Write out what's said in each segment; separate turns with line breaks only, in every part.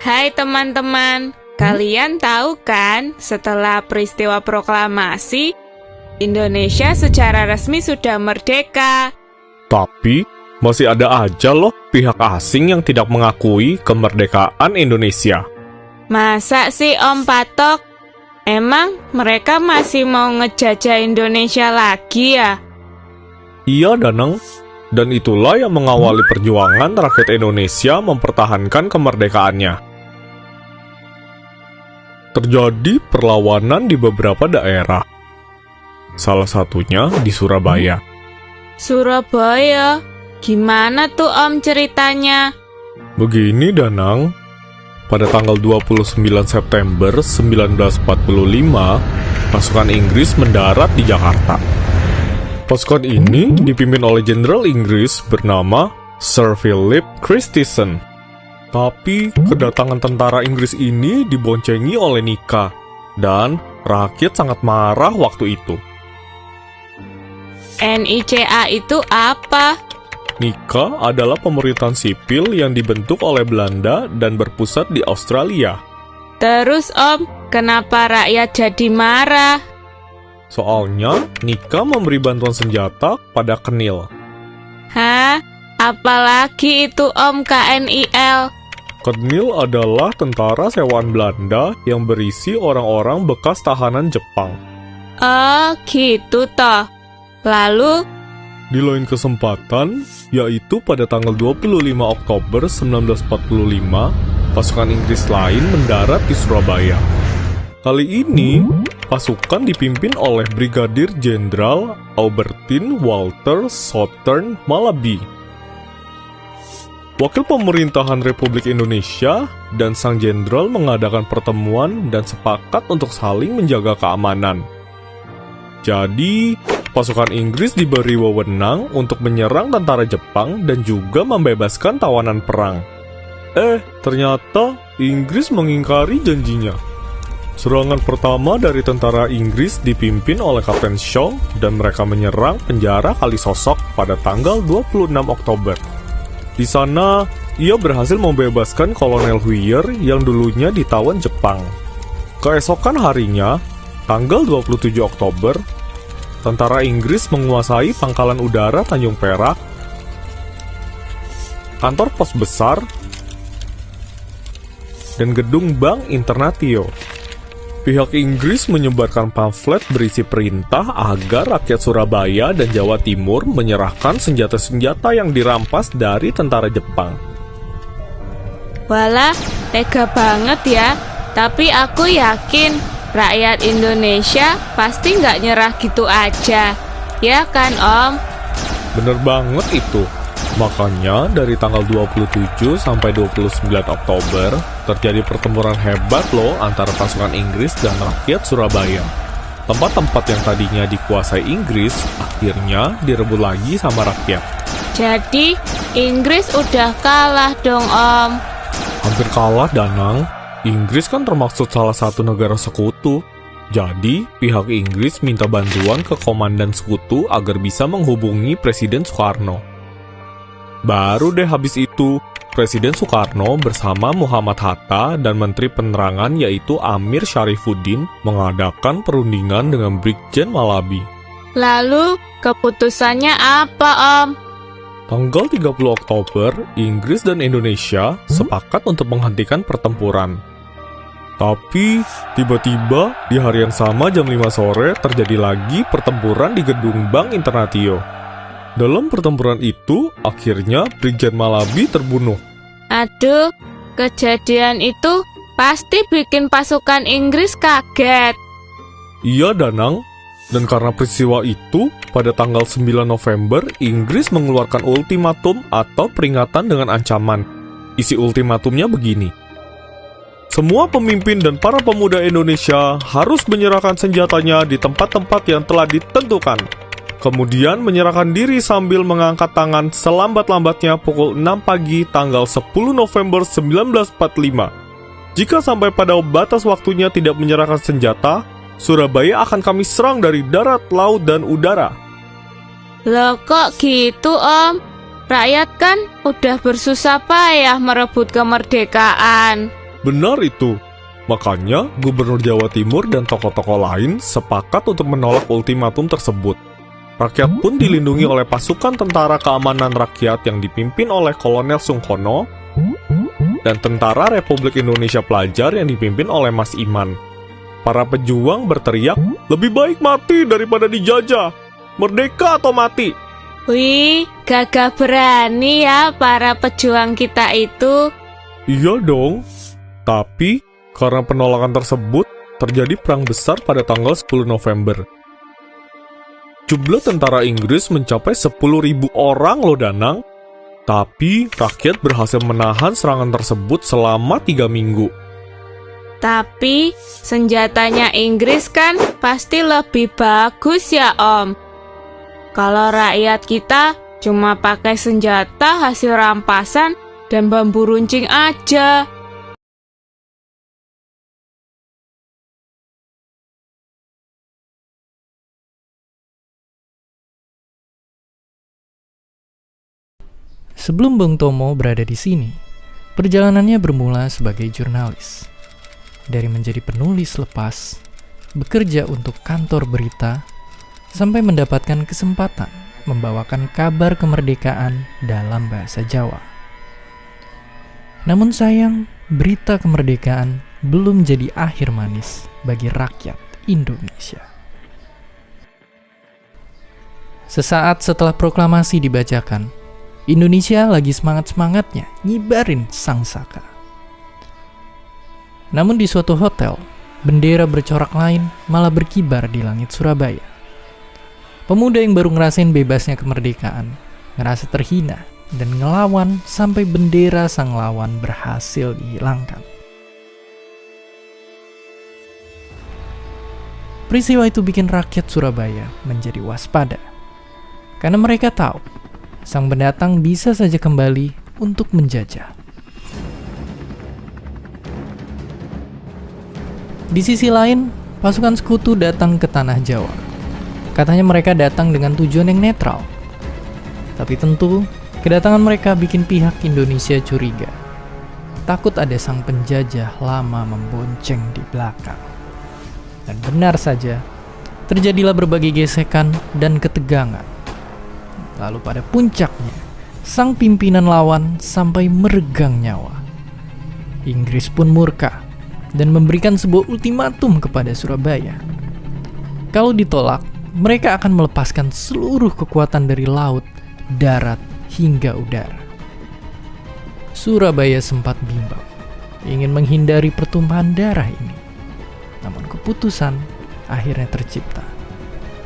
Hai teman-teman, kalian tahu kan setelah peristiwa proklamasi, Indonesia secara resmi sudah merdeka.
Tapi masih ada aja loh pihak asing yang tidak mengakui kemerdekaan Indonesia.
Masa sih Om Patok? Emang mereka masih mau ngejajah Indonesia lagi ya?
Iya, Danang. Dan itulah yang mengawali perjuangan rakyat Indonesia mempertahankan kemerdekaannya. Terjadi perlawanan di beberapa daerah. Salah satunya di Surabaya.
Surabaya? Gimana tuh Om ceritanya?
Begini, Danang. Pada tanggal 29 September 1945, pasukan Inggris mendarat di Jakarta. Pasukan ini dipimpin oleh Jenderal Inggris bernama Sir Philip Christison. Tapi kedatangan tentara Inggris ini diboncengi oleh Nika, dan rakyat sangat marah waktu itu.
NICA itu apa?
Nika adalah pemerintahan sipil yang dibentuk oleh Belanda dan berpusat di Australia.
Terus Om, kenapa rakyat jadi marah?
Soalnya Nika memberi bantuan senjata pada Kenil.
Hah? Apalagi itu Om KNIL?
Kenil adalah tentara sewaan Belanda yang berisi orang-orang bekas tahanan Jepang.
Oh, gitu toh. Lalu?
Di lain kesempatan, yaitu pada tanggal 25 Oktober 1945, pasukan Inggris lain mendarat di Surabaya. Kali ini, pasukan dipimpin oleh Brigadir Jenderal Albertine Walter Southern Malaby. Wakil pemerintahan Republik Indonesia dan sang jenderal mengadakan pertemuan dan sepakat untuk saling menjaga keamanan. Jadi, pasukan Inggris diberi wewenang untuk menyerang tentara Jepang dan juga membebaskan tawanan perang. Ternyata Inggris mengingkari janjinya. Serangan pertama dari tentara Inggris dipimpin oleh Kapten Shaw dan mereka menyerang penjara Kalisosok pada tanggal 26 Oktober. Di sana, ia berhasil membebaskan Kolonel Huyer yang dulunya ditawan Jepang. Keesokan harinya, tanggal 27 Oktober, tentara Inggris menguasai pangkalan udara Tanjung Perak, kantor pos besar, dan gedung Bank Internatio. Pihak Inggris menyebarkan pamflet berisi perintah agar rakyat Surabaya dan Jawa Timur menyerahkan senjata-senjata yang dirampas dari tentara Jepang.
Walah, tega banget ya. Tapi aku yakin rakyat Indonesia pasti nggak nyerah gitu aja. Ya kan, Om?
Bener banget itu. Makanya dari tanggal 27 sampai 29 Oktober terjadi pertempuran hebat loh antara pasukan Inggris dan rakyat Surabaya. Tempat-tempat yang tadinya dikuasai Inggris akhirnya direbut lagi sama rakyat.
Jadi Inggris udah kalah dong Om.
Hampir kalah, Danang. Inggris kan termasuk salah satu negara sekutu. Jadi pihak Inggris minta bantuan ke komandan sekutu agar bisa menghubungi Presiden Soekarno. Baru deh habis itu, Presiden Soekarno bersama Muhammad Hatta dan Menteri Penerangan yaitu Amir Syarifuddin mengadakan perundingan dengan Brigjen Malaby.
Lalu, keputusannya apa, Om?
Tanggal 30 Oktober, Inggris dan Indonesia sepakat untuk menghentikan pertempuran. Tapi, tiba-tiba di hari yang sama jam 5 sore terjadi lagi pertempuran di gedung Bank Internatio. Dalam pertempuran itu, akhirnya Brigjen Malaby terbunuh.
Aduh, kejadian itu pasti bikin pasukan Inggris kaget.
Iya, Danang. Dan karena peristiwa itu, pada tanggal 9 November, Inggris mengeluarkan ultimatum atau peringatan dengan ancaman. Isi ultimatumnya begini. Semua pemimpin dan para pemuda Indonesia harus menyerahkan senjatanya di tempat-tempat yang telah ditentukan. Kemudian menyerahkan diri sambil mengangkat tangan selambat-lambatnya pukul 6 pagi tanggal 10 November 1945. Jika sampai pada batas waktunya tidak menyerahkan senjata, Surabaya akan kami serang dari darat, laut, dan udara.
Loh kok gitu Om? Rakyat kan udah bersusah payah merebut kemerdekaan.
Benar itu. Makanya, Gubernur Jawa Timur dan tokoh-tokoh lain sepakat untuk menolak ultimatum tersebut. Rakyat pun dilindungi oleh pasukan Tentara Keamanan Rakyat yang dipimpin oleh Kolonel Sungkono dan Tentara Republik Indonesia Pelajar yang dipimpin oleh Mas Iman. Para pejuang berteriak, lebih baik mati daripada dijajah. Merdeka atau mati.
Wih, gagah berani ya para pejuang kita itu.
Iya dong. Tapi, karena penolakan tersebut, terjadi perang besar pada tanggal 10 November. Jumlah tentara Inggris mencapai 10.000 orang loh Danang. Tapi, rakyat berhasil menahan serangan tersebut selama 3 minggu.
Tapi, senjatanya Inggris kan pasti lebih bagus ya, Om. Kalau rakyat kita cuma pakai senjata hasil rampasan dan bambu runcing aja.
Sebelum Bung Tomo berada di sini, perjalanannya bermula sebagai jurnalis. Dari menjadi penulis lepas, bekerja untuk kantor berita, sampai mendapatkan kesempatan membawakan kabar kemerdekaan dalam bahasa Jawa. Namun sayang, berita kemerdekaan belum jadi akhir manis bagi rakyat Indonesia. Sesaat setelah proklamasi dibacakan, Indonesia lagi semangat-semangatnya nyibarin sang saka. Namun di suatu hotel, bendera bercorak lain malah berkibar di langit Surabaya. Pemuda yang baru ngerasain bebasnya kemerdekaan, ngerasa terhina dan ngelawan sampai bendera sang lawan berhasil dihilangkan. Peristiwa itu bikin rakyat Surabaya menjadi waspada, karena mereka tahu sang pendatang bisa saja kembali untuk menjajah. Di sisi lain, pasukan sekutu datang ke tanah Jawa. Katanya mereka datang dengan tujuan yang netral. Tapi tentu, kedatangan mereka bikin pihak Indonesia curiga. Takut ada sang penjajah lama membonceng di belakang. Dan benar saja, terjadilah berbagai gesekan dan ketegangan. Lalu pada puncaknya, sang pimpinan lawan sampai meregang nyawa. Inggris pun murka dan memberikan sebuah ultimatum kepada Surabaya. Kalau ditolak, mereka akan melepaskan seluruh kekuatan dari laut, darat, hingga udara. Surabaya sempat bimbang, ingin menghindari pertumpahan darah ini. Namun keputusan akhirnya tercipta.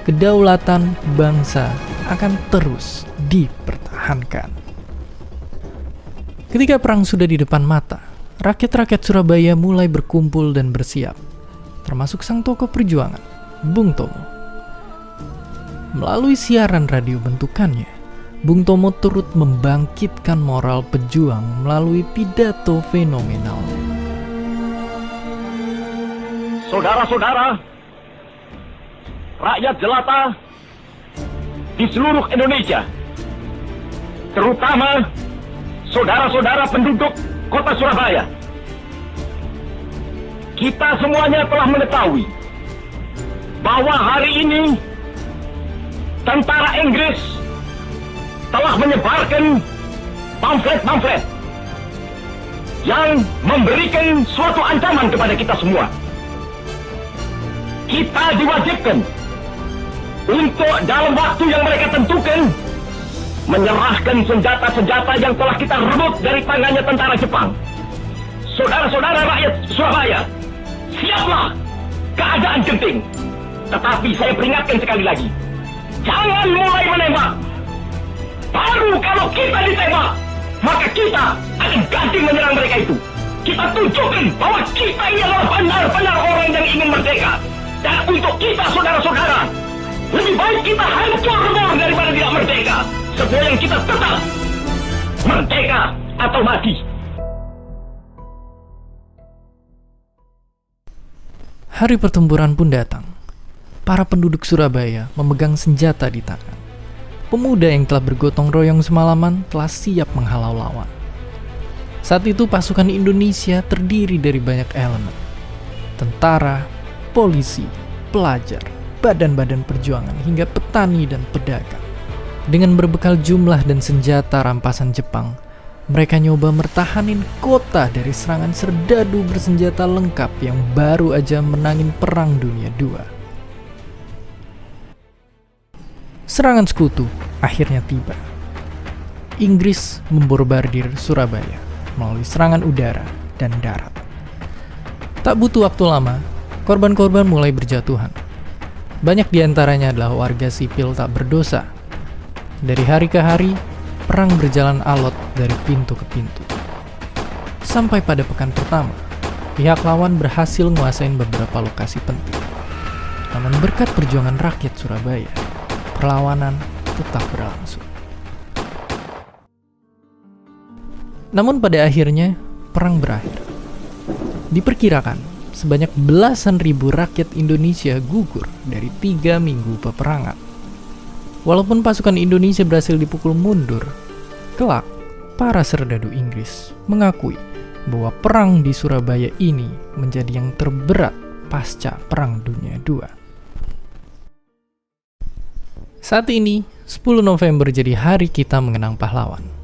Kedaulatan bangsa akan terus dipertahankan. Ketika perang sudah di depan mata, rakyat-rakyat Surabaya mulai berkumpul dan bersiap, termasuk sang tokoh perjuangan, Bung Tomo. Melalui siaran radio bentukannya, Bung Tomo turut membangkitkan moral pejuang melalui pidato fenomenalnya.
Saudara-saudara, rakyat jelata di seluruh Indonesia, terutama saudara-saudara penduduk kota Surabaya, kita semuanya telah mengetahui bahwa hari ini tentara Inggris telah menyebarkan pamflet-pamflet yang memberikan suatu ancaman kepada kita semua. Kita diwajibkan untuk dalam waktu yang mereka tentukan menyerahkan senjata-senjata yang telah kita rebut dari tangannya tentara Jepang. Saudara-saudara rakyat Surabaya, siaplah keadaan genting. Tetapi saya peringatkan sekali lagi, jangan mulai menembak. Baru kalau kita ditembak, maka kita akan ganti menyerang mereka itu. Kita tunjukkan bahwa kita ini adalah benar-benar orang yang ingin merdeka. Dan untuk kita saudara-saudara, lebih baik kita hancur lebur daripada tidak merdeka. Sebelum yang kita tetap merdeka atau mati.
Hari pertempuran pun datang. Para penduduk Surabaya memegang senjata di tangan. Pemuda yang telah bergotong royong semalaman telah siap menghalau lawan. Saat itu pasukan Indonesia terdiri dari banyak elemen. Tentara, polisi, pelajar, badan-badan perjuangan, hingga petani dan pedagang. Dengan berbekal jumlah dan senjata rampasan Jepang, mereka nyoba mertahanin kota dari serangan serdadu bersenjata lengkap yang baru aja menangin Perang Dunia II. Serangan sekutu akhirnya tiba. Inggris memborbardir Surabaya melalui serangan udara dan darat. Tak butuh waktu lama, korban-korban mulai berjatuhan. Banyak diantaranya adalah warga sipil tak berdosa. Dari hari ke hari, perang berjalan alot dari pintu ke pintu. Sampai pada pekan pertama, pihak lawan berhasil menguasain beberapa lokasi penting. Namun berkat perjuangan rakyat Surabaya, perlawanan tetap berlangsung. Namun pada akhirnya, perang berakhir. Diperkirakan, sebanyak belasan ribu rakyat Indonesia gugur dari 3 minggu peperangan. Walaupun pasukan Indonesia berhasil dipukul mundur, kelak para serdadu Inggris mengakui bahwa perang di Surabaya ini menjadi yang terberat pasca Perang Dunia II. Saat ini, 10 November jadi hari kita mengenang pahlawan.